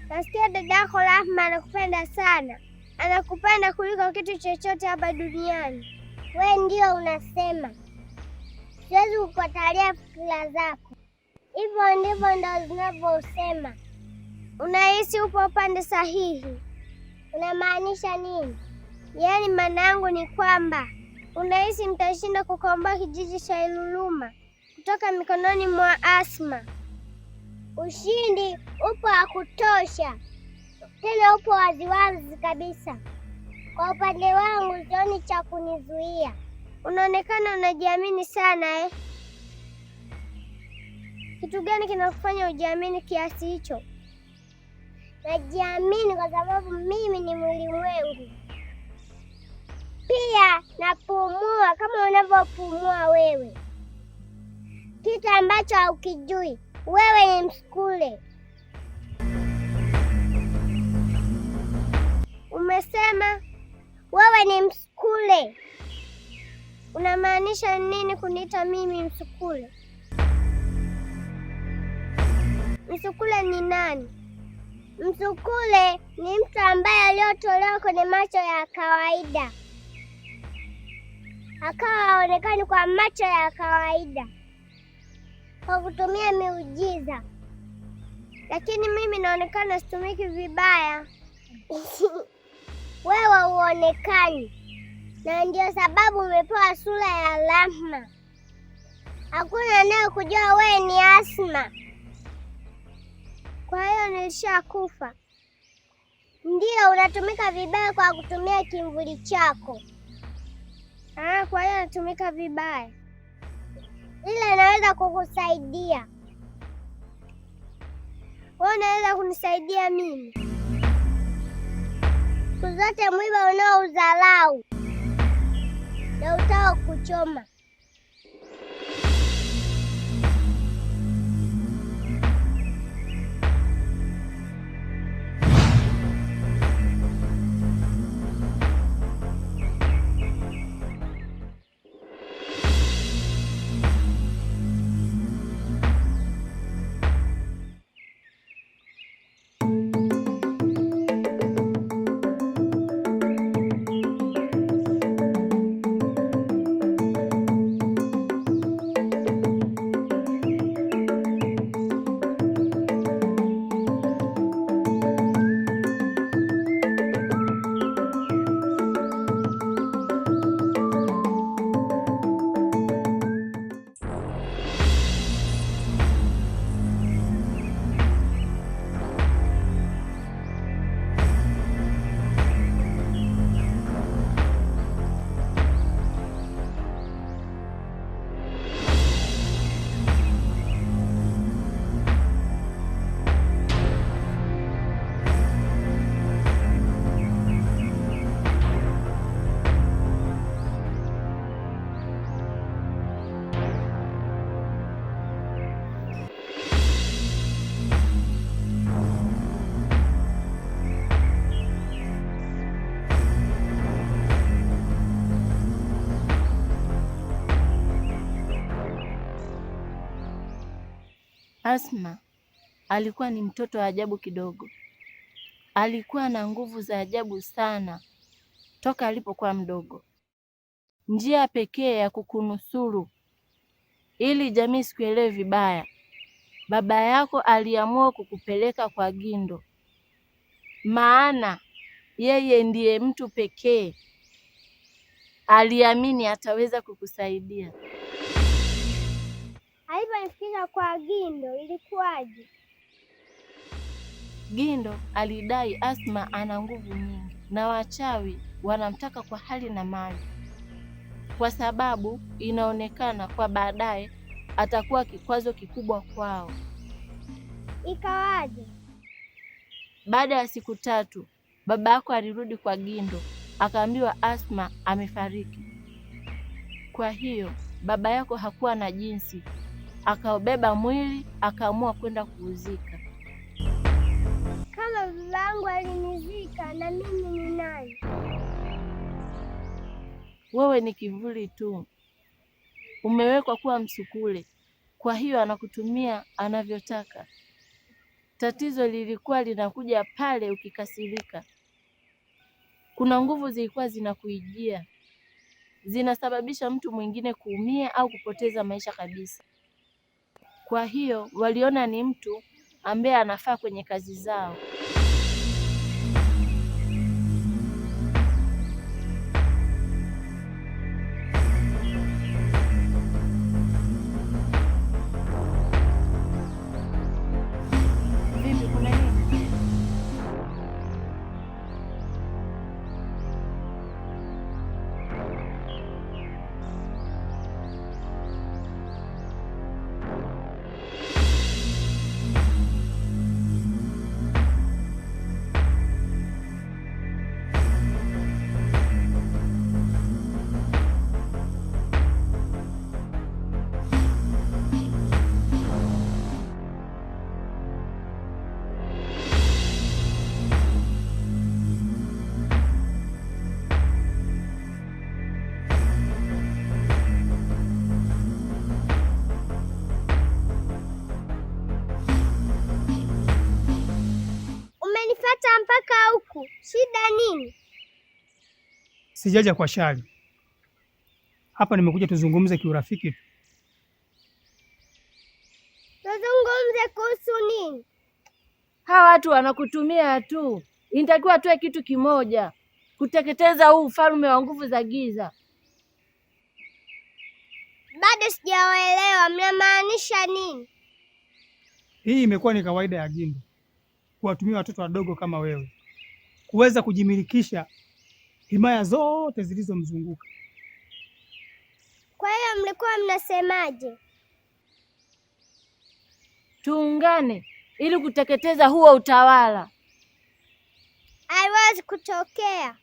Nasikia dada yako Rahma anakupenda sana, anakupenda kuliko kitu chochote hapa duniani. We ndio unasema, siwezi kukatalia fikira zako. Hivyo ndivyo ndo zinavyosema. Unahisi upo upande sahihi? Unamaanisha nini? Yaani maana yangu ni kwamba unahisi mtashinda kukomboa kijiji cha Iluluma kutoka mikononi mwa Asma. Ushindi upo wa kutosha, tena upo waziwazi kabisa. Kwa upande wangu sioni cha kunizuia. Unaonekana unajiamini sana eh? Kitu gani kinakufanya ujiamini kiasi hicho? Najiamini kwa sababu mimi ni mlimwengu. Pia napumua kama unavyopumua wewe, kitu ambacho haukijui. Wewe ni msukule. Umesema wewe ni msukule. Unamaanisha nini kuniita mimi msukule? Msukule ni nani? Msukule ni mtu ambaye aliyotolewa kwenye macho ya kawaida, akawa haonekani kwa macho ya kawaida kwa kutumia miujiza. Lakini mimi naonekana situmiki vibaya. Wewe huonekani, na ndio sababu umepewa sura ya Rahma. Hakuna anayekujua wewe ni Asma. Kwa hiyo nilishakufa? Ndio, unatumika vibaya kwa kutumia kimvuli chako. Kwa hiyo natumika vibaya, ila naweza kukusaidia. Wewe unaweza kunisaidia mimi? Siku zote mwiba unaoudharau na utao kuchoma. Asma alikuwa ni mtoto wa ajabu kidogo. Alikuwa na nguvu za ajabu sana toka alipokuwa mdogo. Njia pekee ya kukunusuru ili jamii sikuelewe vibaya, baba yako aliamua kukupeleka kwa Gindo, maana yeye ndiye mtu pekee aliamini ataweza kukusaidia. Aliponifikisha kwa Gindo ilikuwaje? Gindo alidai Asma ana nguvu nyingi na wachawi wanamtaka kwa hali na mali, kwa sababu inaonekana kwa baadaye atakuwa kikwazo kikubwa kwao. Ikawaje? Baada ya siku 3 baba yako alirudi kwa Gindo, akaambiwa Asma amefariki. Kwa hiyo baba yako hakuwa na jinsi, akaubeba mwili akaamua kwenda kuuzika. Kama baba yangu alinizika, na mimi ni nani? Wewe ni kivuli tu, umewekwa kuwa msukule, kwa hiyo anakutumia anavyotaka. Tatizo lilikuwa linakuja pale ukikasirika. Kuna nguvu zilikuwa zinakuijia, zinasababisha mtu mwingine kuumia au kupoteza maisha kabisa. Kwa hiyo waliona ni mtu ambaye anafaa kwenye kazi zao. Vipi, kuna nini? Umenifuata mpaka huku, shida nini? Sijaja kwa shari. Hapa nimekuja tuzungumze kiurafiki tu. Tuzungumze kuhusu nini? Hawa watu wanakutumia tu. Inatakiwa tuwe kitu kimoja, kuteketeza huu ufalme wa nguvu za giza. Bado sijawaelewa, mnamaanisha nini? Hii imekuwa ni kawaida ya Gindo kuwatumia watoto wadogo kama wewe kuweza kujimilikisha himaya zote zilizomzunguka. Kwa hiyo mlikuwa mnasemaje? Tuungane ili kuteketeza huo utawala. Haiwezi kutokea.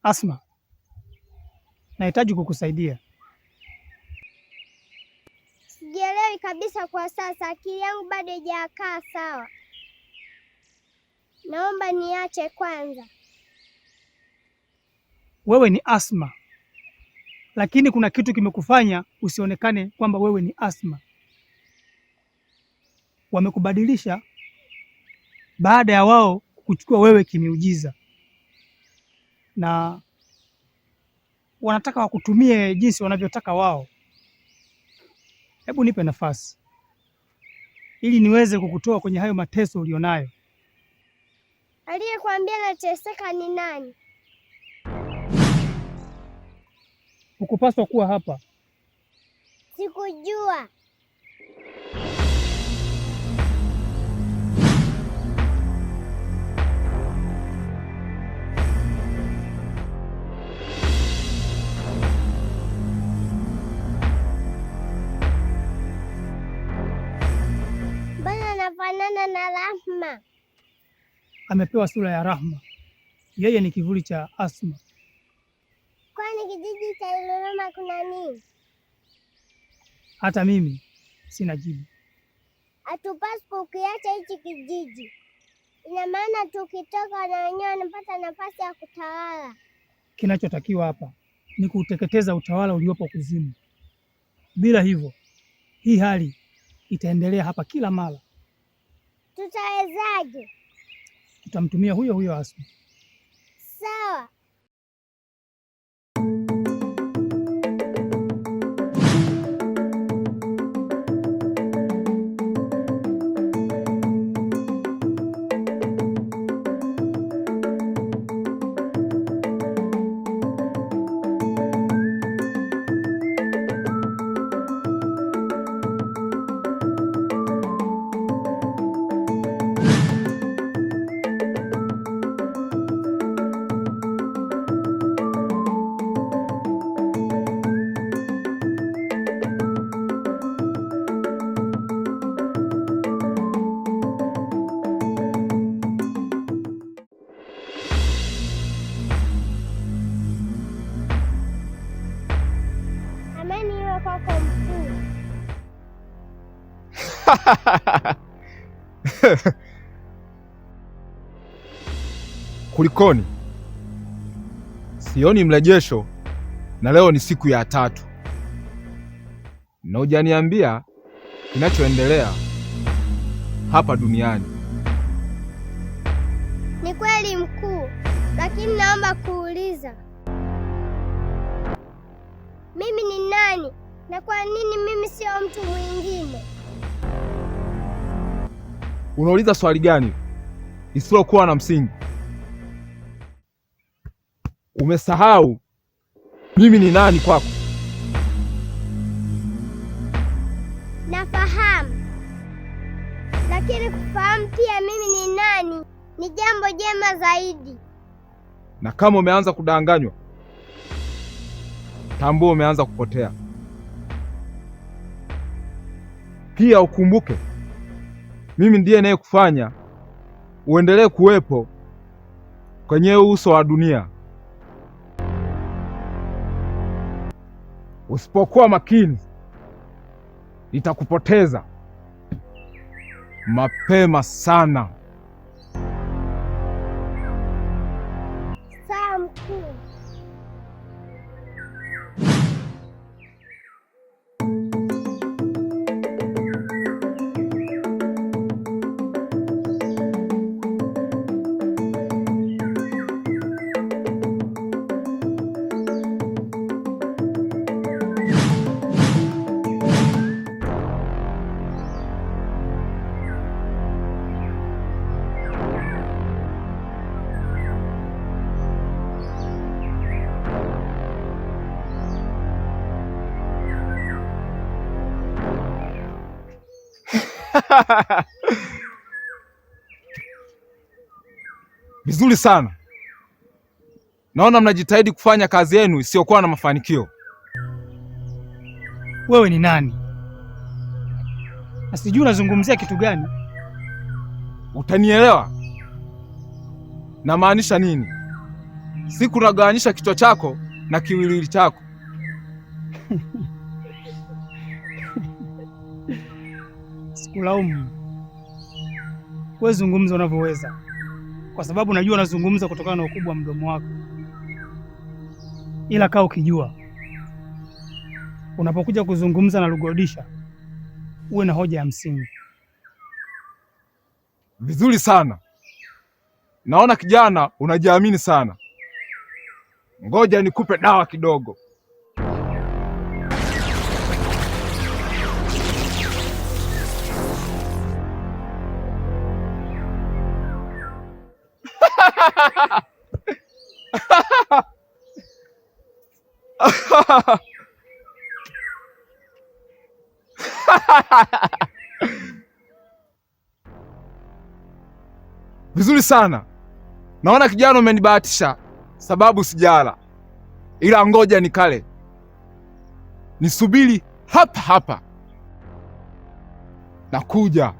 Asma, nahitaji kukusaidia. Sijielewi kabisa kwa sasa, akili yangu bado haijakaa sawa. Naomba niache kwanza. Wewe ni Asma, lakini kuna kitu kimekufanya usionekane kwamba wewe ni Asma. Wamekubadilisha baada ya wao kuchukua wewe kimiujiza, na wanataka wakutumie jinsi wanavyotaka wao. Hebu nipe nafasi ili niweze kukutoa kwenye hayo mateso ulionayo. Aliyekwambia nateseka ni nani? Hukupaswa kuwa hapa. Sikujua. Mbona anafanana na Rahma? Amepewa sura ya Rahma. Yeye ni kivuli cha Asma. Kwani kijiji cha Iluruma kuna nini? Hata mimi sina jibu. Hatupaswi kukiacha hichi kijiji. Ina maana tukitoka na wenyewe wanapata nafasi ya kutawala. Kinachotakiwa hapa ni kuteketeza utawala uliopo kuzimu. Bila hivyo, hii hali itaendelea hapa kila mara. Tutawezaje? Tutamtumia huyo huyo Asma. Sawa. Amani iwe kwako mkuu. Kulikoni? Sioni mrejesho na leo ni siku ya 3 na hujaniambia kinachoendelea hapa duniani. Ni kweli mkuu, lakini naomba kuuliza, mimi ni nani na kwa nini mimi sio mtu mwingine? Unauliza swali gani lisilokuwa na msingi? Umesahau mimi ni nani kwako? Nafahamu, lakini kufahamu pia mimi ni nani ni jambo jema zaidi. Na kama umeanza kudanganywa, tambua umeanza kupotea. Pia ukumbuke, mimi ndiye ninayekufanya uendelee kuwepo kwenye uso wa dunia. Usipokuwa makini, nitakupoteza mapema sana. Sawa mkuu. Vizuri sana. Naona mnajitahidi kufanya kazi yenu isiyokuwa na mafanikio. Wewe ni nani? Na sijui unazungumzia kitu gani? Utanielewa namaanisha nini. Siku nagawanyisha kichwa chako na kiwiliwili chako. Sikulaumu. Wewe zungumza unavyoweza, kwa sababu najua unazungumza kutokana na ukubwa wa mdomo wako. Ila kaa ukijua unapokuja kuzungumza na Lugodisha uwe na hoja ya msingi. Vizuri sana. Naona kijana unajiamini sana. Ngoja nikupe dawa kidogo. Vizuri sana. Naona kijana umenibahatisha sababu sijala. Ila ngoja nikale. Nisubiri hapa hapa. Nakuja.